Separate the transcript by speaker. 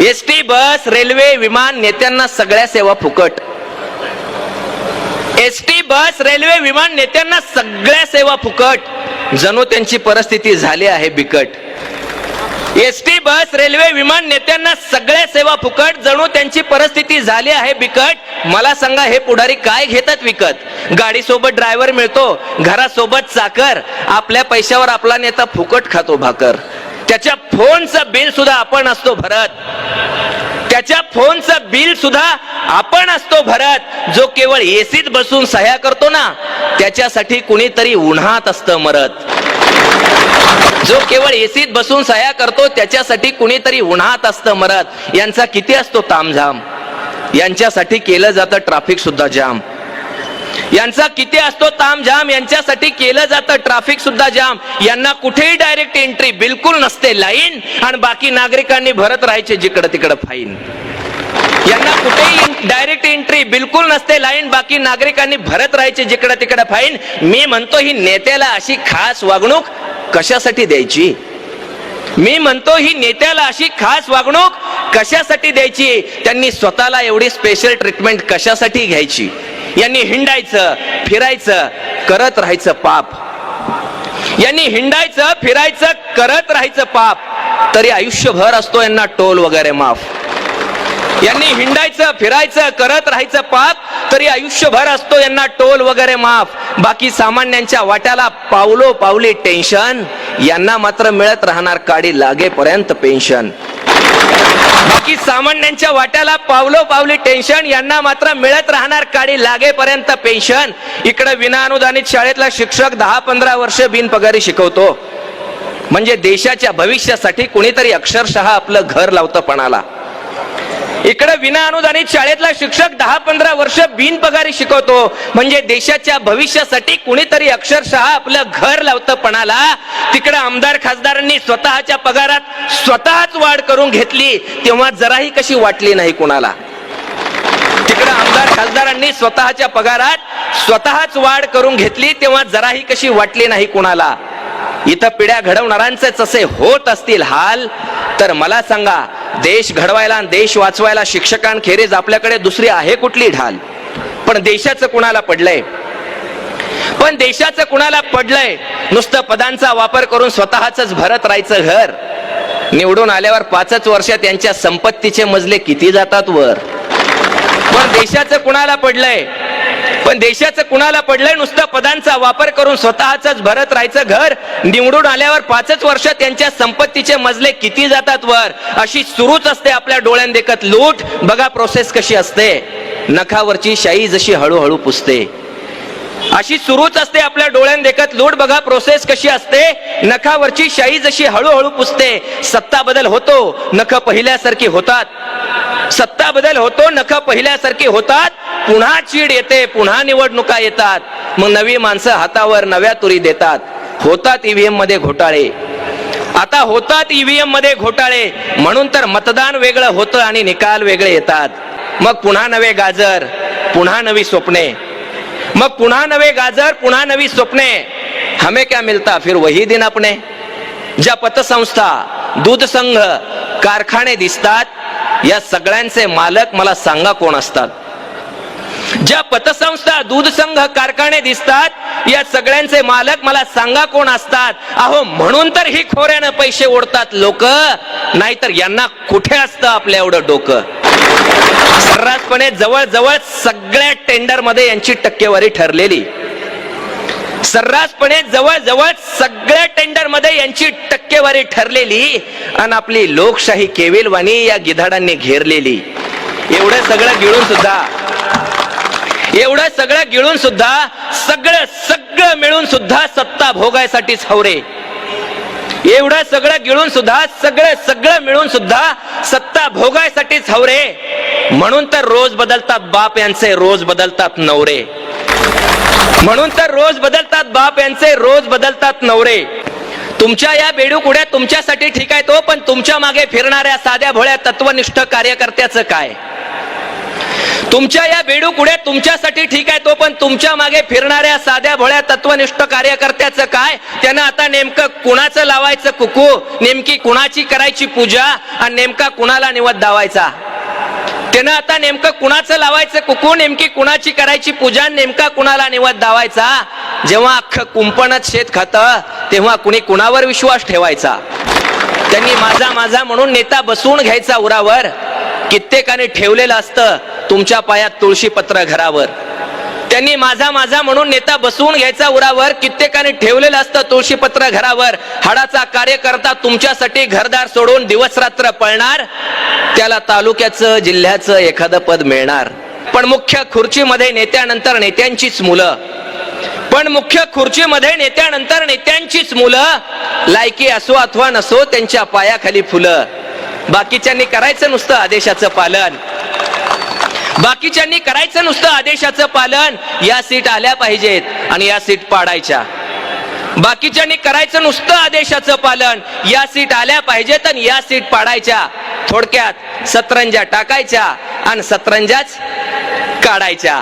Speaker 1: ST, बस, railway, विमान, नेत्यांना सगळ्या सेवा फुकट. एसटी, बस, रेल्वे, विमान, नेत्यांना सगळ्या सेवा फुकट. जणू त्यांची परिस्थिती झाली आहे बिकट. एसटी, बस, रेल्वे, विमान, नेत्यांना सगळ्या सेवा फुकट. जणू त्यांची परिस्थिती झाली आहे बिकट. मला सांगा, हे पुढारी काय घेतात विकत? गाडी सोबत ड्रायव्हर मिळतो, घरासोबत चाकर. आपल्या पैशावर आपला नेता फुकट खातो भाकर. त्याच्या फोनचं बिल सुद्धा आपण असतो भरत. त्याच्या फोनचं बिल सुद्धा आपण असतो भरत. जो केवळ एसीत बसून सह्या करतो ना, त्याच्यासाठी कुणीतरी उन्हात असतं मरत. जो केवळ एसीत बसून सह्या करतो, त्याच्यासाठी कुणीतरी उन्हात असतं मरत. यांचा किती असतो तामझाम, यांच्यासाठी केलं जातं ट्रॅफिक सुद्धा जाम. यांचा किती असतो तामझाम, यांच्यासाठी केलं जातं ट्रॅफिक सुद्धा जाम. यांना कुठेही डायरेक्ट एंट्री बिलकुल नसते लाईन, आणि बाकी नागरिकांनी भरत राहायचे जिकडं तिकडं फाईन. यांना कुठेही डायरेक्ट एंट्री बिलकुल नसते लाईन, बाकी नागरिकांनी भरत राहायचे जिकडं तिकडं फाईन. मी म्हणतो, ही नेत्याला अशी खास वागणूक कशासाठी द्यायची? मी म्हणतो, ही नेत्याला अशी खास वागणूक कशासाठी द्यायची? त्यांनी स्वतःला एवढी स्पेशल ट्रीटमेंट कशासाठी घ्यायची? यांनी हिंडायचं, फिरायचं, करत राहायचं पाप. यांनी हिंडायचं, फिरायचं, करत राहायचं पाप. तरी आयुष्यभर असतो यांना टोल वगैरे माफ. यांनी हिंडायचं, फिरायचं, करत राहायचं पाप. तरी आयुष्यभर असतो यांना टोल वगैरे माफ. बाकी सामान्यांच्या वाट्याला पावलो पावली टेन्शन. यांना मात्र मिळत राहणार काडी लागेपर्यंत पेन्शन. बाकी सामान्यांच्या वाट्याला पावलो पावली टेन्शन. यांना मात्र मिळत राहणार काडी लागेपर्यंत पेन्शन. इकडे विनाअनुदानित शाळेतला शिक्षक 10-15 वर्ष बिनपगारी शिकवतो. म्हणजे देशाच्या भविष्यासाठी कुणीतरी अक्षरशः आपलं घर लावतं पणाला. इकडे विनाअनुदानित शाळेतला शिक्षक 10-15 वर्ष बिनपगारी शिकवतो. म्हणजे देशाच्या भविष्यासाठी कुणीतरी अक्षरशः आपलं घर लावतं पणाला. तिकडे आमदार खासदारांनी स्वतःच्या पगारात स्वतःच वाढ करून घेतली, तेव्हा जराही कशी वाटली नाही कुणाला. तिकडे आमदार खासदारांनी स्वतःच्या पगारात स्वतःच वाढ करून घेतली, तेव्हा जराही कशी वाटली नाही कुणाला. इथं पिढ्या घडवणाऱ्यांचेच असे होत असतील हाल, तर मला सांगा, देश घडवायला आणि देश वाचवायला शिक्षकांखेरीज आपल्याकडे दुसरी आहे कुठली ढाल? पण देशाचं कुणाला पडलंय? पण देशाचं कुणाला पडलंय? नुसतं पदांचा वापर करून स्वतःच भरत राहायचं घर. निवडून आल्यावर 5च वर्षात त्यांच्या संपत्तीचे मजले किती जातात वर. पण देशाचं कुणाला पडलंय? पण देशाचं कुणाला पडलंय? नुसतं पदांचा वापर करून स्वतःच भरत राहायचं घर. निवडून आल्यावर 5च वर्षात त्यांच्या संपत्तीचे मजले किती जातात वर. अशी सुरूच असते आपल्या डोळ्यात देखत लूट. बघा प्रोसेस कशी असते. नखावरची शाई जशी हळूहळू पुसते, अशी सुरूच असते आपल्या डोळ्यात देखत लूट. बघा प्रोसेस कशी असते. नखावरची शाई जशी हळूहळू पुसते. सत्ता बदल होतो, नख पहिल्यासारखी होतात. सत्ता बदल होतो, नख पहिल्यासारखी होतात. पुन्हा चीड येते, पुन्हा निवडणुका येतात. मग नवी माणसं हातावर नव्या तुरी देतात. होतात ईव्हीएम मध्ये घोटाळे. आता होतात ईव्हीएम मध्ये घोटाळे. म्हणून तर मतदान वेगळं होतं आणि निकाल वेगळे येतात. मग पुन्हा नवे गाजर, पुन्हा नवी स्वप्ने. मग पुन्हा नवे गाजर, पुन्हा नवी स्वप्ने. हमें क्या मिलता फिर वही दिन अपने. ज्या पतसंस्था, दूध संघ, कारखाने दिसतात, या सगळ्यांचे मालक मला सांगा कोण असतात? ज्या पतसंस्था, दूध संघ, कारखाने दिसतात, या सगळ्यांचे मालक मला सांगा कोण असतात? अहो, म्हणून तर ही खोऱ्यानं पैसे ओढतात लोक. नाहीतर यांना कुठे असतं आपल्या एवढं डोकं. सर्रासपणे जवळजवळ सगळ्या टेंडर मध्ये यांची टक्केवारी ठरलेली. सर्रासपणे जवळजवळ सगळ्या टेंडर मध्ये यांची टक्केवारी ठरलेली. आणि आपली लोकशाही केविलवाणी या गिधाडांनी घेरलेली. एवढं सगळं गिळून सुद्धा सगळं मिळून सुद्धा सत्ता भोगायसाठीच हवरे. एवढं सगळं गिळून सुद्धा सगळं मिळून सुद्धा सत्ता भोगायसाठीच हवरे. म्हणून तर रोज बदलतात बाप यांचे, रोज बदलतात नवरे. म्हणून तर रोज बदलतात बाप यांचे, रोज बदलतात नवरे. तुमच्या या बेडूकुड्या तुमच्यासाठी ठीक आहे तो, पण तुमच्या मागे फिरणाऱ्या साध्या भोळ्या तत्वनिष्ठ कार्यकर्त्याचं काय? तुमच्या या बेडूकुड्या तुमच्यासाठी ठीक आहे, तो पण तुमच्या मागे फिरणाऱ्या साध्या भोळ्या तत्वनिष्ठ कार्यकर्त्याचं काय? त्यानं आता नेमकं कुणाचं लावायचं कुकू, नेमकी कुणाची करायची पूजा आणि नेमका कुणाला निवद दावायचा? त्यानं आता नेमकं कुणाचं लावायचं कुकू, नेमकी कुणाची करायची पूजा, नेमका कुणाला निवद दावायचा? जेव्हा अख्खं कुंपणच शेत खातं तेव्हा कुणी कुणावर विश्वास ठेवायचा? त्यांनी माझा माझा म्हणून नेता बसवून घ्यायचा उरावर, कित्येकाने ठेवलेलं असतं तुमच्या पायात तुळशी पत्र घरावर. त्यांनी माझा माझा म्हणून नेता बसवून घ्यायचा उरावर, कित्येकाने ठेवलेलं असतं तुळशी पत्र घरावर. हाडाचा कार्यकर्ता तुमच्यासाठी घरदार सोडून दिवस रात्र पळणार, त्याला तालुक्याचं जिल्ह्याचं एखादं पद मिळणार. पण मुख्य खुर्चीमध्ये नेत्यानंतर नेत्यांचीच मुलं, पण मुख्य खुर्चीमध्ये नेत्यानंतर नेत्यांचीच मुलं, लायकी असो अथवा नसो त्यांच्या पायाखाली फुलं. बाकीच्यांनी करायचं नुसतं आदेशाचं पालन, बाकीच्यांनी करायचं नुसतं आदेशाचं पालन. या सीट आल्या पाहिजेत आणि या सीट पाडायच्या. बाकीच्यांनी करायचं नुसतं आदेशाचं पालन, या सीट आल्या पाहिजेत आणि या सीट पाडायच्या. थोडक्यात सतरंजा टाकायच्या आणि सतरंजाच काढायच्या.